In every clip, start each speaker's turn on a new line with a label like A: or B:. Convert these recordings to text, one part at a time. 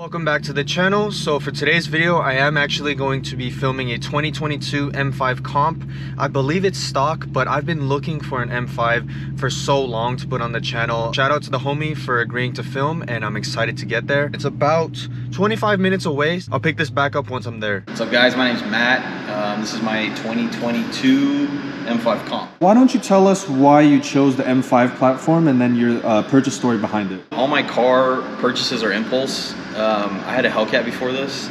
A: Welcome back to the channel. So for today's video, I am actually going to be filming a 2022 M5 comp. I believe it's stock, but I've been looking for an M5 for so long to put on the channel. Shout out to the homie for agreeing to film, and I'm excited to get there. It's about 25 minutes away. I'll pick this back up once I'm there.
B: What's up guys, my name's Matt. This is my 2022 M5 comp.
C: Why don't you tell us why you chose the M5 platform and then your purchase story behind it?
B: All my car purchases are impulse. I had a Hellcat before this,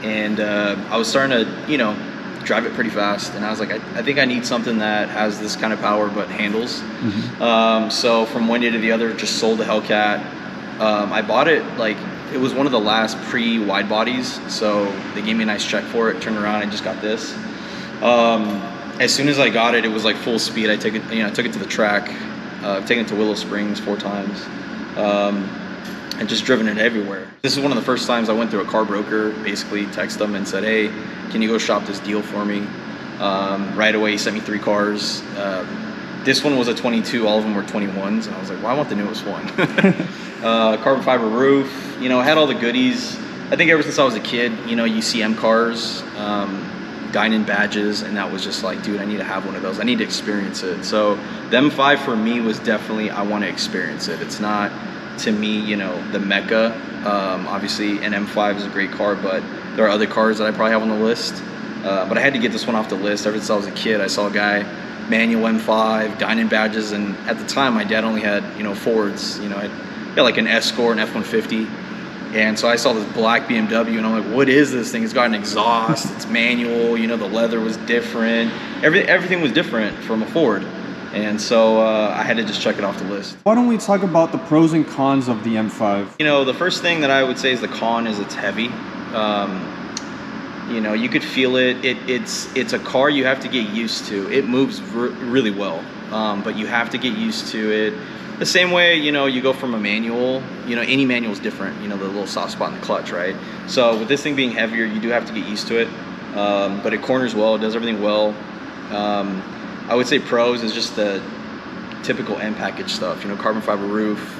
B: and I was starting to, drive it pretty fast, and I was like, I think I need something that has this kind of power but handles. So from one day to the other, just sold the Hellcat. I bought it, it was one of the last pre-wide bodies, so they gave me a nice check for it. Turned around, I just got this. As soon as I got it, it was like full speed. I took it to the track. I've taken it to Willow Springs 4 times. And just driven it everywhere. This is one of the first times I went through a car broker, basically texted them and said, hey, can you go shop this deal for me? Right away, he sent me 3 cars. This one was a 22, all of them were 21s, and I was like, well, I want the newest one. Carbon fiber roof, it had all the goodies. I think ever since I was a kid, you see M cars, dine-in badges, and that was just like, dude, I need to have one of those. I need to experience it. So the M5 for me was definitely, I want to experience it. It's not, to me, the mecca. Obviously an M5 is a great car, but there are other cars that I probably have on the list. But I had to get this one off the list. Ever since I was a kid, I saw a guy, manual M5, dine-in badges, and at the time my dad only had, Fords. I had like an Escort, an F-150. And so I saw this black BMW, and I'm like, what is this thing? It's got an exhaust, it's manual, the leather was different. Everything was different from a Ford. And so I had to just check it off the list.
C: Why don't we talk about the pros and cons of the M5?
B: The first thing that I would say is the con is it's heavy. You could feel it. It's a car you have to get used to. It moves really well, but you have to get used to it. The same way, you go from a manual, any manual is different, the little soft spot in the clutch, right? So with this thing being heavier, you do have to get used to it. But it corners well, it does everything well. I would say pros is just the typical M package stuff, carbon fiber roof,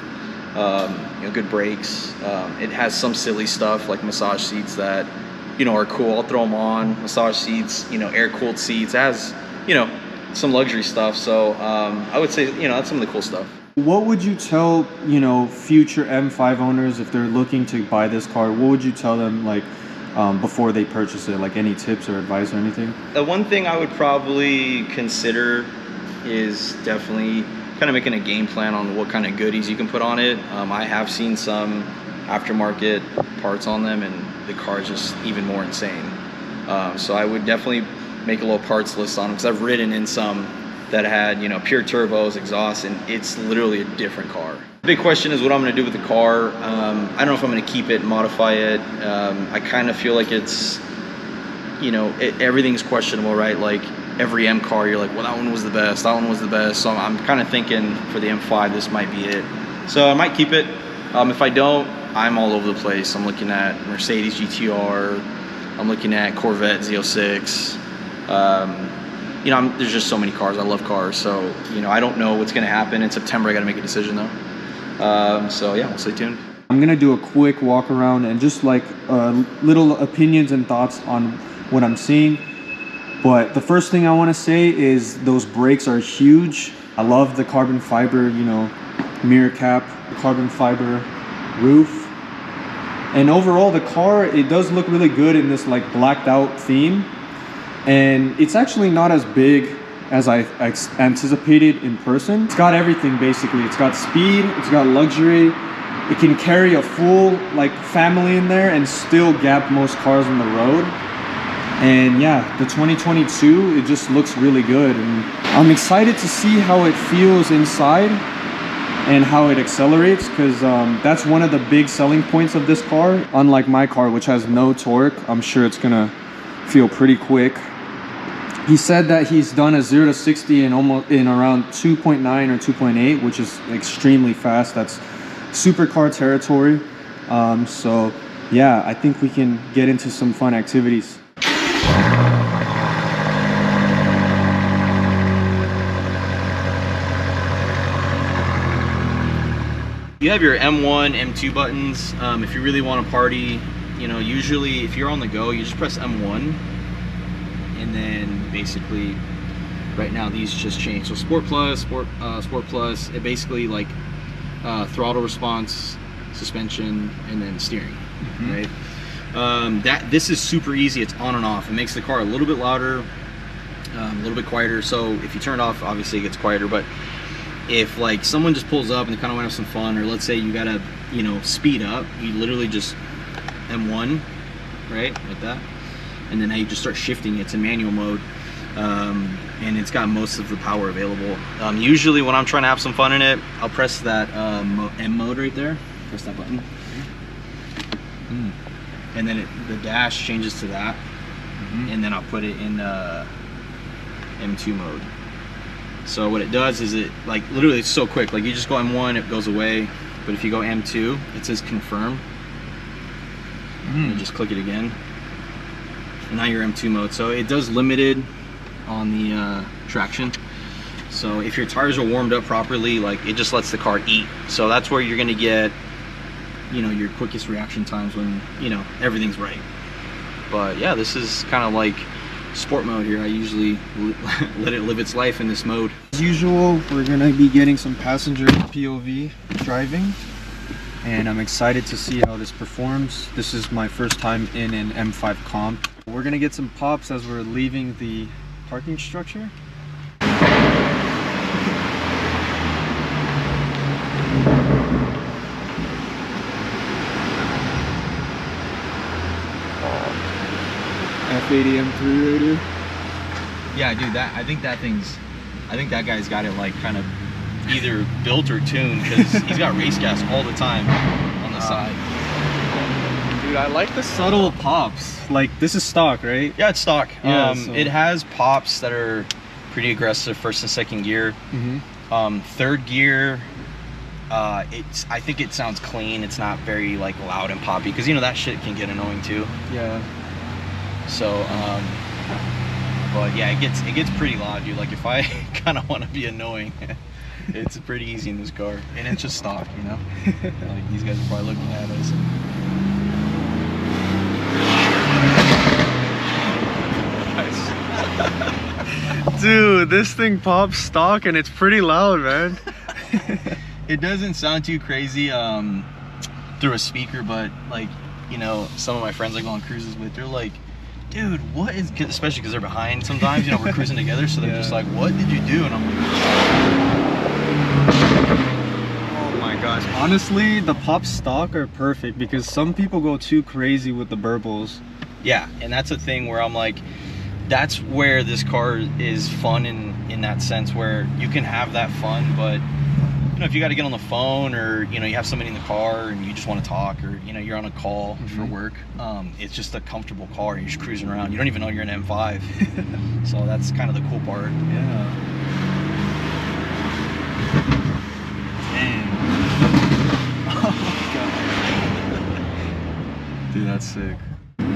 B: good brakes. It has some silly stuff like massage seats that, are cool. I'll throw them on. Massage seats, air cooled seats. It has, some luxury stuff. So I would say, that's some of the cool stuff.
C: What would you tell, future M5 owners if they're looking to buy this car? What would you tell them, before they purchase it? Like any tips or advice or anything?
B: The one thing I would probably consider is definitely kind of making a game plan on what kind of goodies you can put on it. I have seen some aftermarket parts on them, and the car is just even more insane. So I would definitely make a little parts list on them, because I've ridden in some that had, pure turbos, exhaust, and it's literally a different car. The big question is what I'm going to do with the car. I don't know if I'm going to keep it, modify it. I kind of feel like it's, everything's questionable, right? Like every M car, you're like, well, that one was the best, that one was the best. So I'm kind of thinking for the M5, this might be it. So I might keep it. If I don't, I'm all over the place. I'm looking at Mercedes GTR. I'm looking at Corvette Z06. There's just so many cars. I love cars. So, I don't know what's going to happen. In September, I got to make a decision though. So yeah, we'll stay tuned.
C: I'm going to do a quick walk around and just little opinions and thoughts on what I'm seeing. But the first thing I want to say is those brakes are huge. I love the carbon fiber, mirror cap, carbon fiber roof. And overall, the car, it does look really good in this blacked out theme. And it's actually not as big as I anticipated in person. It's got everything basically. It's got speed, it's got luxury. It can carry a full family in there and still gap most cars on the road. And yeah, the 2022, it just looks really good. And I'm excited to see how it feels inside and how it accelerates, because that's one of the big selling points of this car. Unlike my car, which has no torque, I'm sure it's gonna feel pretty quick. He said that he's done a 0 to 60 in around 2.9 or 2.8, which is extremely fast. That's supercar territory. So yeah, I think we can get into some fun activities.
B: you have your M1, M2 buttons. If you really want to party, you know, usually if you're on the go, you just press M1, and then basically right now these just change. So Sport Plus, Sport Plus, it basically like throttle response, suspension, and then steering, right? This is super easy. It's on and off. It makes the car a little bit louder, a little bit quieter. So if you turn it off, obviously it gets quieter. But if like someone just pulls up and they kind of want to have some fun, or let's say you gotta, you know, speed up, you literally just M1, right, like that, and then now you just start shifting. It's in manual mode, and it's got most of the power available. Usually when I'm trying to have some fun in it, I'll press that M mode right there. Press that button, and then the dash changes to that, and then I'll put it in M2 mode. So what it does is it, like, literally it's so quick. Like, you just go M1, it goes away. But if you go M2, it says confirm. You just click it again, and now you're M2 mode. So it does limited on the traction. So if your tires are warmed up properly, like, it just lets the car eat. So that's where you're gonna get, you know, your quickest reaction times when, you know, everything's right. But yeah, this is kind of like sport mode here. I usually let it live its life in this mode.
C: As usual, we're gonna be getting some passenger POV driving, and I'm excited to see how this performs. This is my first time in an M5 comp. We're gonna get some pops as we're leaving the parking structure. F80 M3 radio.
B: Yeah, dude, I think that guy's got it like kind of either built or tuned, because he's got race gas all the time on the side.
C: Dude, I like the subtle pops. Like, this is stock, right?
B: Yeah, it's stock.
C: Yeah,
B: It has pops that are pretty aggressive, first and second gear. Third gear, I think it sounds clean. It's not very like loud and poppy, because you know that shit can get annoying too.
C: Yeah.
B: So, but yeah, it gets pretty loud, dude. Like, if I kind of want to be annoying, it's pretty easy in this car, and it's just stock, you know. Like, these guys are probably looking at us.
A: Nice. Dude, this thing pops stock, and it's pretty loud, man.
B: It doesn't sound too crazy through a speaker, but like, you know, some of my friends I go on cruises with, they're like, dude, what is, especially because they're behind sometimes, you know, we're cruising together, so they're just like, what did you do? And I'm like,
C: oh my gosh. Honestly, the pop stock are perfect, because some people go too crazy with the burbles.
B: yeah, and that's a thing where I'm like, that's where this car is fun in that sense, where you can have that fun, but you know, if you got to get on the phone, or you know, you have somebody in the car and you just want to talk, or you know, you're on a call for work, it's just a comfortable car. You're just cruising around. You don't even know you're in an M5. So that's kind of the cool part.
C: Yeah. Damn. Oh my god. Dude, that's sick.
B: All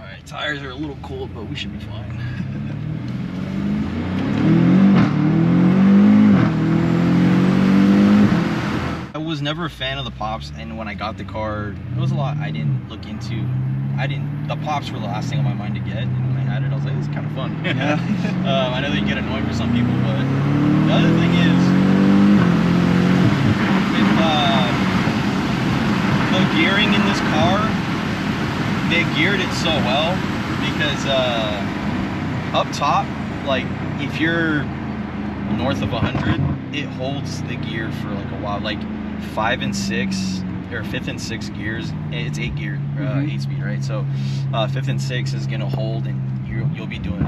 B: right, tires are a little cold, but we should be fine. I was never a fan of the pops, and when I got the car, it was a lot I didn't look into. The pops were the last thing on my mind to get, and when I had it, I was like, this is kind of fun.
C: Yeah.
B: I know they get annoying for some people, but the other thing is, the gearing in this car, they geared it so well, because up top, like, if you're north of 100, it holds the gear for like a while. Like 5 and 6, or 5th and 6th gears, it's 8 gear, 8 speed, right? So 5th and 6 is gonna hold, and you'll be doing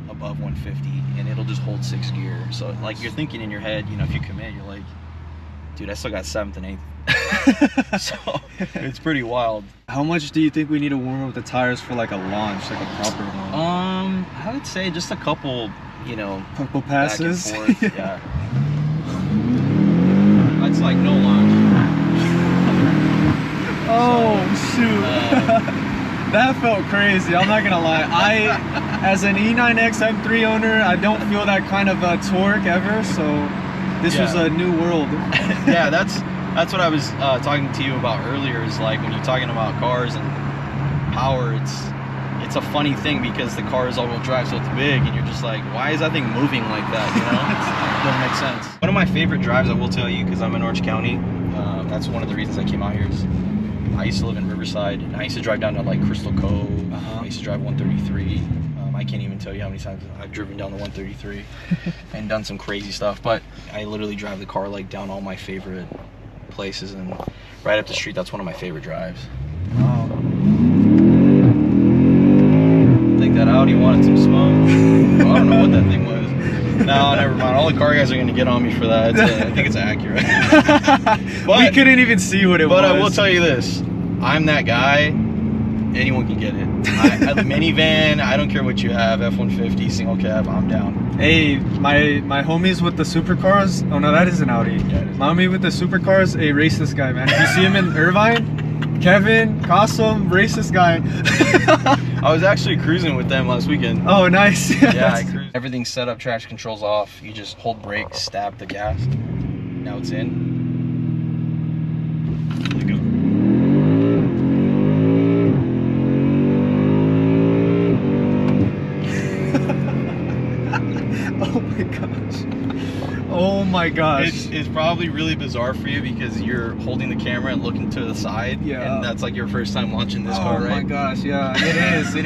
B: above 150, and it'll just hold 6th gear. So like, you're thinking in your head, you know, if you commit, you're like, dude, I still got 7th and 8th. So it's pretty wild.
C: How much do you think we need to warm up the tires for like a launch, like a proper one?
B: I would say just a couple, you know,
C: couple passes.
B: back and forth. Yeah. That's like no launch.
C: Oh shoot. That felt crazy, I'm not gonna lie. As an E9X M3 owner, I don't feel that kind of torque ever, so This was a new world.
B: Yeah, that's what I was talking to you about earlier. Is like when you're talking about cars and power, it's a funny thing because the car is all-wheel drive, so it's big, and you're just like, why is that thing moving like that? You know, it doesn't make sense. One of my favorite drives, I will tell you, because I'm in Orange County. That's one of the reasons I came out here. Is I used to live in Riverside, and I used to drive down to like Crystal Cove. I used to drive 133. I can't even tell you how many times I've driven down the 133 and done some crazy stuff. But I literally drive the car like down all my favorite places, and right up the street. That's one of my favorite drives.
C: Wow.
B: Think that Audi wanted some smoke. Well, I don't know what that thing was. No, never mind. All the car guys are going to get on me for that. I think it's accurate. But,
C: we couldn't even see what it was.
B: But I will tell you this. I'm that guy. Anyone can get it. The minivan, I don't care what you have. F-150, single cab, I'm down.
C: Hey, my homies with the supercars. Oh no, that is an Audi.
B: Yeah, it is.
C: My homie with the supercars. Hey, race this guy, man. If you see him in Irvine, Kevin, Cossum, race this guy.
B: I was actually cruising with them last weekend.
C: Oh, nice.
B: Yeah, I cruised. Everything's set up, traction control's off. You just hold brake, stab the gas. Now it's in. There you go.
C: Oh my gosh. Oh my gosh.
B: It's probably really bizarre for you because you're holding the camera and looking to the side.
C: Yeah.
B: And that's like your first time launching this car, right?
C: Oh my gosh, yeah, it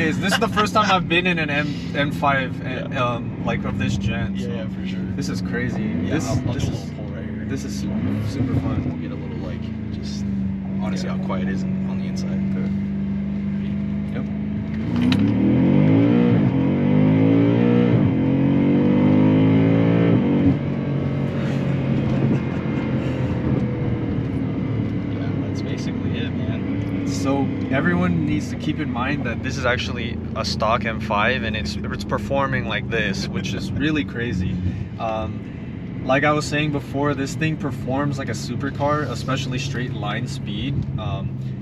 C: is. This is the first time I've been in an M5 like of this gen. So
B: Yeah, for sure.
C: this is crazy.
B: Yeah,
C: this
B: I'll
C: this
B: do a
C: is
B: little pull right here.
C: this is super fun.
B: We'll get a little like, just honestly how quiet it is on the inside.
C: Yep. So everyone needs to keep in mind that this is actually a stock M5 and it's performing like this, which is really crazy. Like I was saying before, this thing performs like a supercar, especially straight line speed.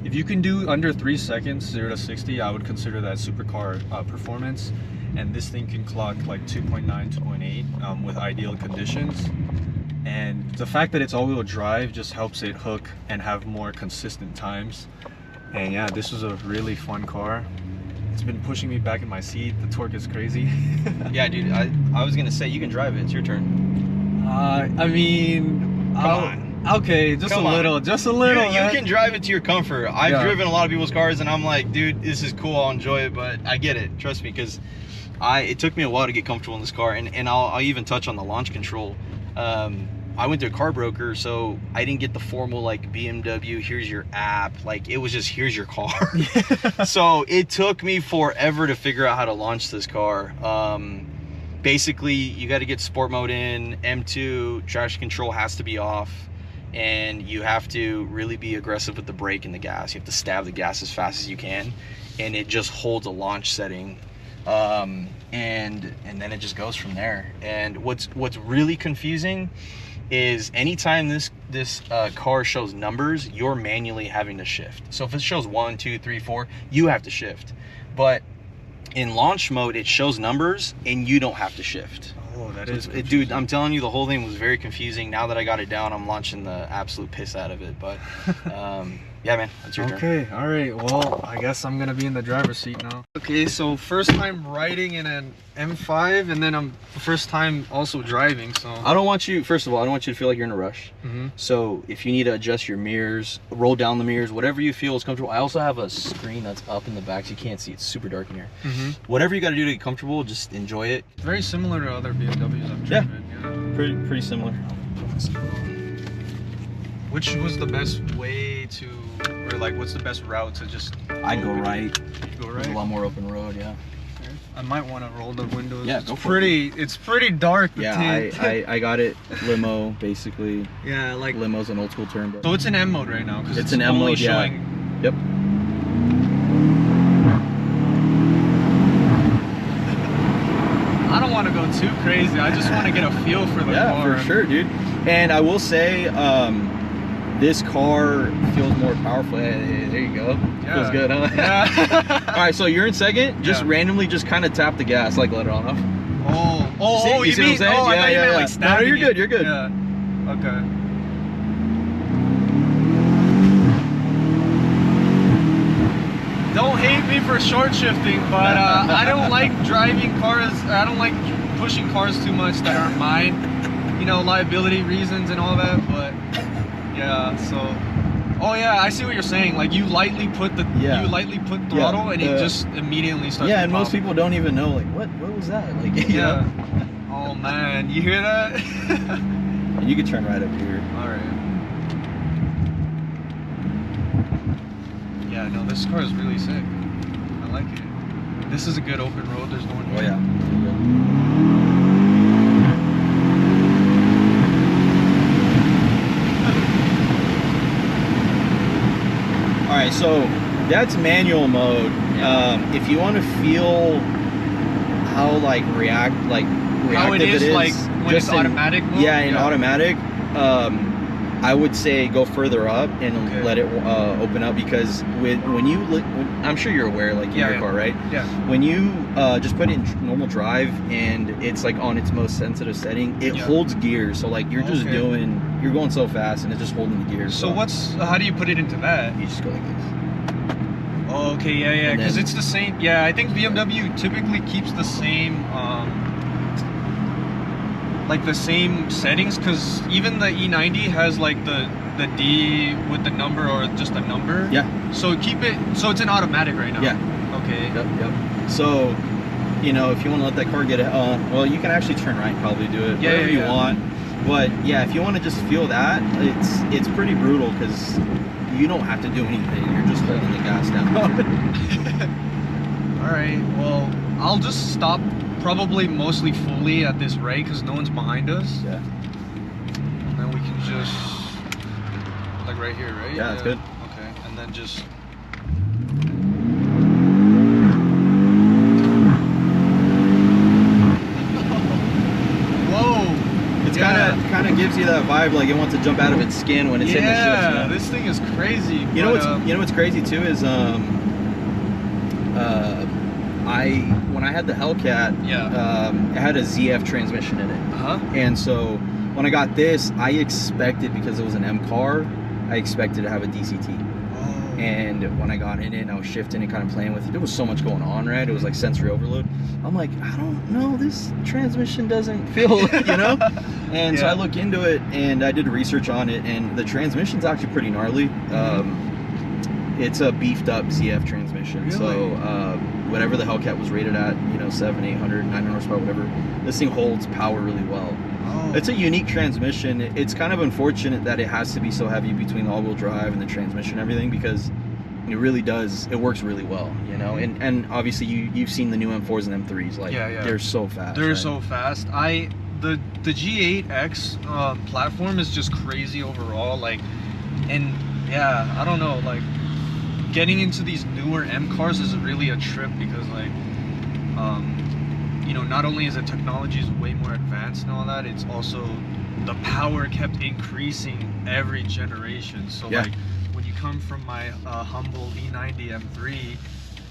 C: If you can do under 3 seconds, 0 to 60, I would consider that supercar performance. And this thing can clock like 2.9, 2.8 with ideal conditions. And the fact that it's all-wheel drive just helps it hook and have more consistent times. And yeah, this was a really fun car. It's been pushing me back in my seat. The torque is crazy.
B: Yeah, dude, I was gonna say you can drive it. It's your turn.
C: I mean,
B: Come on.
C: Okay, just
B: Come
C: a
B: on.
C: little, just a little.
B: You can drive it to your comfort. I've
C: Yeah.
B: driven a lot of people's cars, and I'm like, dude, this is cool. I'll enjoy it, but I get it. Trust me, because it took me a while to get comfortable in this car, and I'll even touch on the launch control. I went to a car broker, so I didn't get the formal like BMW, here's your app. Like it was just, here's your car. So it took me forever to figure out how to launch this car. Basically, you got to get sport mode in, M2, traction control has to be off, and you have to really be aggressive with the brake and the gas. You have to stab the gas as fast as you can, and it just holds a launch setting. And then it just goes from there. And what's really confusing is anytime this car shows numbers, you're manually having to shift. So if it shows 1, 2, 3, 4, you have to shift. But in launch mode, it shows numbers and you don't have to shift.
C: Oh, that
B: So
C: is
B: dude, I'm telling you, the whole thing was very confusing. Now that I got it down, I'm launching the absolute piss out of it. But yeah, man, that's your turn.
C: Okay, all right. Well, I guess I'm gonna be in the driver's seat now. Okay, so first time riding in an M5, and then I'm first time also driving. So
B: I don't want you, first of all, I don't want you to feel like you're in a rush. So if you need to adjust your mirrors, roll down the mirrors, whatever you feel is comfortable. I also have a screen that's up in the back so you can't see. It's super dark in here. Whatever you got to do to get comfortable, just enjoy it.
C: very similar to other BMWs I've
B: Yeah.
C: driven.
B: Pretty similar.
C: Which was the best way to, or like, what's the best route to just?
B: I'd go right.
C: Go
B: There's a
C: right.
B: lot more open road, yeah.
C: I might want to roll the windows.
B: Yeah,
C: it's
B: go for
C: pretty. It's pretty dark. The
B: Yeah,
C: tint.
B: I got it limo, basically.
C: Yeah, like.
B: Limo's an old school term. But
C: So it's in M mode right now. 'Cause
B: It's in M
C: only
B: mode, yeah.
C: showing.
B: Yep.
C: I don't want to go too crazy. I just want to get a feel for the
B: Yeah,
C: car.
B: for sure, dude. And I will say, this car feels more powerful. Hey, there you go.
C: Yeah.
B: Feels good, huh?
C: Yeah.
B: All right, so you're in second. Just
C: Yeah.
B: randomly, just kind of tap the gas, like let it on off.
C: Oh,
B: See- you see what I'm saying?
C: Oh, I
B: Yeah,
C: thought you
B: yeah,
C: meant
B: yeah.
C: like
B: No,
C: stabbing
B: you're good,
C: it.
B: you're good.
C: Yeah.
A: Okay. Don't hate me for short shifting, but I don't like driving cars. I don't like pushing cars too much that aren't mine. You know, liability reasons and all that. But yeah, so. Oh yeah, I see what you're saying. Like you lightly put throttle and it just immediately starts.
B: Yeah,
A: to
B: and
A: pop.
B: most people don't even know like what was that? Like you know?
A: Oh man, you hear that?
B: And you could turn right up here.
A: All right. Yeah, no, this car is really sick. I like it. This is a good open road. There's no one here.
B: Oh yeah. All right, so that's manual mode. If you want to feel how like reactive
A: How it is, like when it's
B: in
A: automatic mode?
B: Yeah, in automatic. I would say go further up and let it open up, because when you look, I'm sure you're aware, like in your car, right?
A: Yeah.
B: When you just put it in normal drive and it's like on its most sensitive setting, it holds gears. So like you're just you're going so fast and it's just holding the gears.
A: So how do you put it into that?
B: You just go like this.
A: Oh, okay, yeah, because it's the same. Yeah, I think BMW typically keeps the same, like the same settings, because even the E90 has like the D with the number or just a number.
B: Yeah.
A: So so it's in automatic right now.
B: Yeah.
A: Okay.
B: Yep. So, you know, if you want to let that car get it, well, you can actually turn right and probably do it whatever you want. But yeah, if you want to just feel that, it's pretty brutal, because you don't have to do anything. You're just holding the gas down.
A: All right. Well, I'll just stop probably mostly fully at this rate because no one's behind us.
B: Yeah.
A: And then we can just like right here, right?
B: Yeah, that's good.
A: Okay. And then just.
B: Kind of gives you that vibe, like it wants to jump out of its skin when it's hitting the shifts. You know?
A: This thing is crazy.
B: You know what's crazy too is when I had the Hellcat, it had a ZF transmission in it. And so when I got this, I expected, because it was an M car, I expected to have a DCT. And when I got in it and I was shifting and kind of playing with it, there was so much going on, right? It was like sensory overload. I'm like, I don't know, this transmission doesn't feel, you know? And so I look into it and I did research on it, and the transmission's actually pretty gnarly. It's a beefed up ZF transmission. Really? So whatever the Hellcat was rated at, you know, 700, 800, 900 horsepower, whatever, this thing holds power really well. It's a unique transmission. It's kind of unfortunate that it has to be so heavy between the all-wheel drive and the transmission and everything, because it really does, it works really well, you know. And obviously you've seen the new M4s and M3s, like they're so fast.
A: They're so fast. The G8X platform is just crazy overall, like, and yeah, I don't know, like getting into these newer M cars is really a trip, because like you know, not only is the technology is way more advanced and all that, it's also the power kept increasing every generation. So like when you come from my humble E90 M3,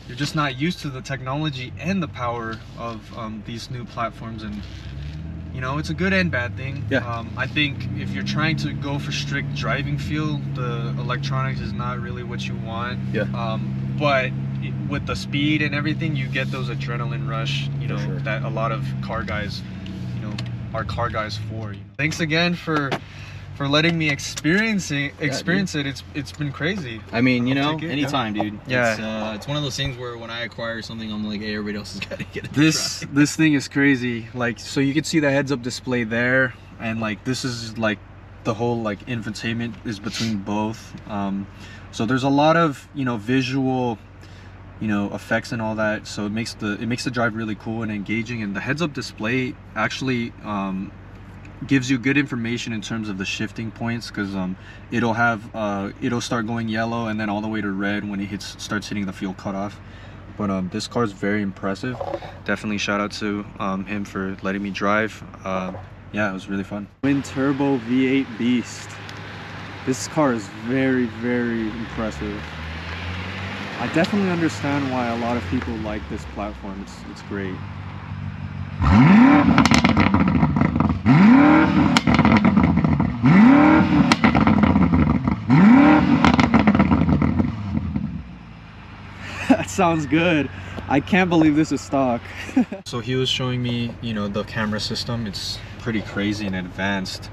A: you're just not used to the technology and the power of these new platforms, and you know, it's a good and bad thing. I think if you're trying to go for strict driving feel, the electronics is not really what you want. But with the speed and everything, you get those adrenaline rush, you know, that a lot of car guys, you know, are car guys for. You know? Thanks again for letting me experience it. It's been crazy.
B: I mean, you know, anytime, dude.
A: Yeah.
B: It's one of those things where when I acquire something, I'm like, hey, everybody else has got to get it.
A: This thing is crazy. Like, so you can see the heads-up display there, and like this is like the whole like infotainment is between both. So there's a lot of, you know, visual, you know, effects and all that, so it makes the drive really cool and engaging. And the heads-up display actually gives you good information in terms of the shifting points, because it'll start going yellow and then all the way to red when it starts hitting the fuel cutoff. But this car is very impressive. Definitely shout out to him for letting me drive. Yeah, it was really fun. Twin turbo V8 beast. This car is very, very impressive. I definitely understand why a lot of people like this platform. It's great.
C: That sounds good. I can't believe this is stock.
A: So he was showing me, you know, the camera system. It's pretty crazy and advanced.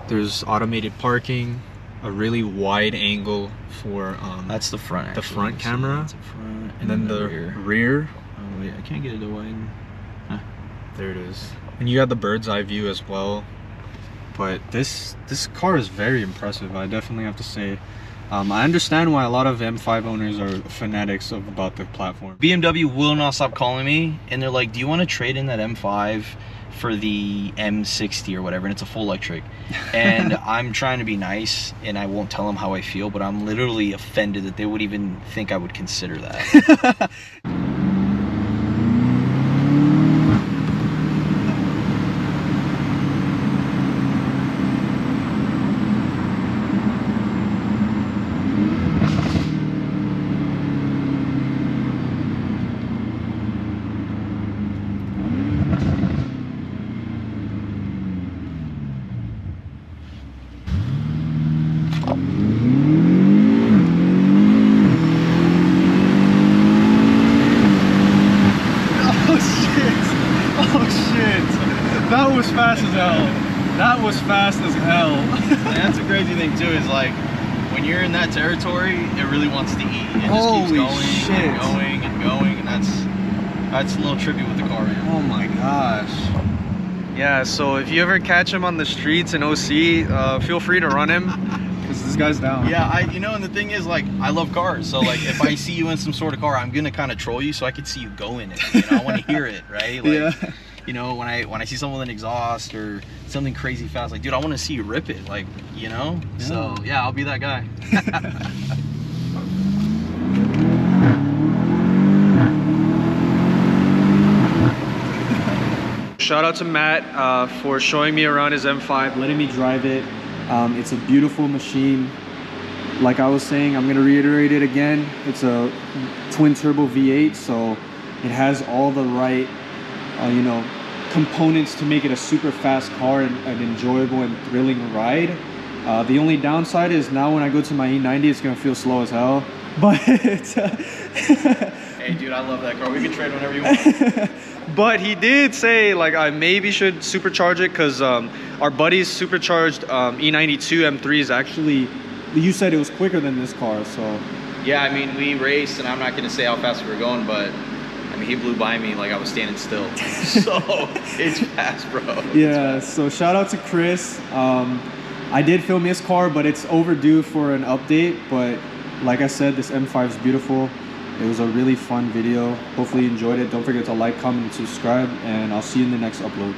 A: There's automated parking, a really wide angle for
B: That's the front.
A: the front camera,
B: That's the front,
A: and then the rear.
B: Oh wait, I can't get it to widen. Huh.
A: There it is. And you got the bird's eye view as well. But this car is very impressive, I definitely have to say. I understand why a lot of M5 owners are fanatics about the platform.
B: BMW will not stop calling me, and they're like, do you want to trade in that M5 for the M60 or whatever? And it's a full electric. And I'm trying to be nice, and I won't tell them how I feel, but I'm literally offended that they would even think I would consider that.
C: That was fast as hell. That was fast as hell.
B: And that's the crazy thing too, is like when you're in that territory, it really wants to eat. It just keeps going and going and going, and that's a little trippy with the car here.
C: Oh my gosh.
A: Yeah, so if you ever catch him on the streets in OC, feel free to run him.
C: Because this guy's down.
B: Yeah, you know, and the thing is, like, I love cars, so like if I see you in some sort of car, I'm gonna kind of troll you so I can see you go in it. You know, I want to hear it, right? Like,
C: yeah.
B: You know, when I see someone with an exhaust or something crazy fast, like, dude, I want to see you rip it, like, you know. Yeah. So yeah, I'll be that guy.
A: Shout out to Matt for showing me around his M5.
C: Letting me drive it. It's a beautiful machine. Like I was saying, I'm gonna reiterate it again. It's a twin turbo V8, so it has all the right, you know, components to make it a super fast car and an enjoyable and thrilling ride. The only downside is now when I go to my E90, it's gonna feel slow as hell. But
B: hey, dude, I love that car. We can trade whenever you want.
A: But he did say, like, I maybe should supercharge it because our buddy's supercharged E92 M3 is actually.
C: You said it was quicker than this car, so.
B: Yeah, I mean, we raced, and I'm not gonna say how fast we were going, but I mean, he blew by me like I was standing still. So it's fast, bro.
C: Yeah, so shout out to Chris. I did film his car, but it's overdue for an update. But like I said, this M5 is beautiful. It was a really fun video. Hopefully you enjoyed it. Don't forget to like, comment, and subscribe, and I'll see you in the next upload.